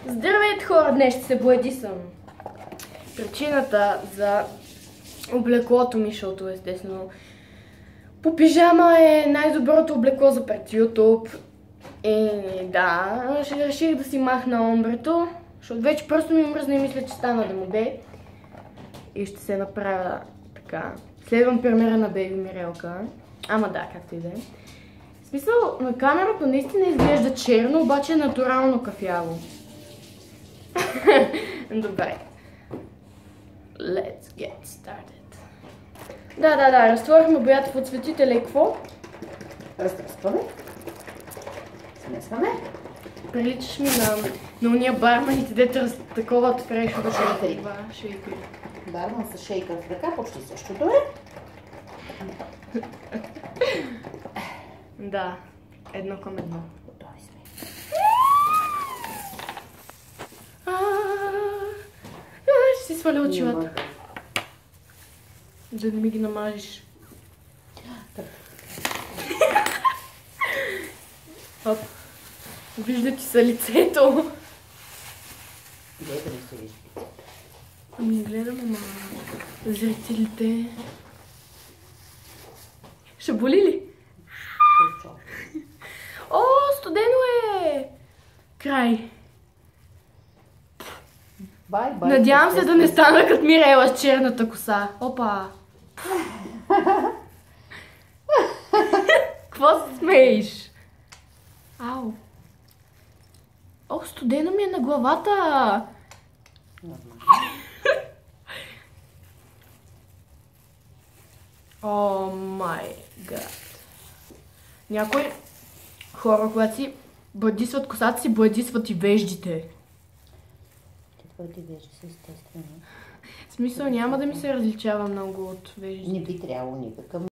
Здравейте хора, днес ще се бладисам. Причината за облеклото ми, защото естествено по пижама е най-доброто облекло за пред YouTube. И да, реших да си махна омбрето, защото вече просто ми мръзна и мисля, че стана да му бе. И ще се направя така. Следвам примера на Беби Мирелка. Ама да, както и да е. В смисъл, на камерата наистина изглежда черно, обаче е натурално кафяво. Добре. Let's get started. Да, разтворихме боята в отсветителя и какво? Разтръскваме. Смесваме. Приличаш ми на уния барманите, дете такова фрешо да шейкери. Барман с шейкър в ръка, почти същото е. Да, едно към едно. Готови сме. Ще си сваля очилата. Да не ми ги намажиш. Оп. Вижда ти са лицето. Гледай да ми се вижда лицето. Ами гледам, ама зрителите. Ще боли ли? О, студено е! Край. Бай. Надявам се да не стана като Мирела с черната коса. Опа! Какво се смееш? Ау! О, студено ми е на главата! О май гад! Някои хора, когато си бладисват косата си, бладисват и веждите. Твоите вежди са естествени. В смисъл няма да ми се различава много от веждите. Не би трябвало никакъв.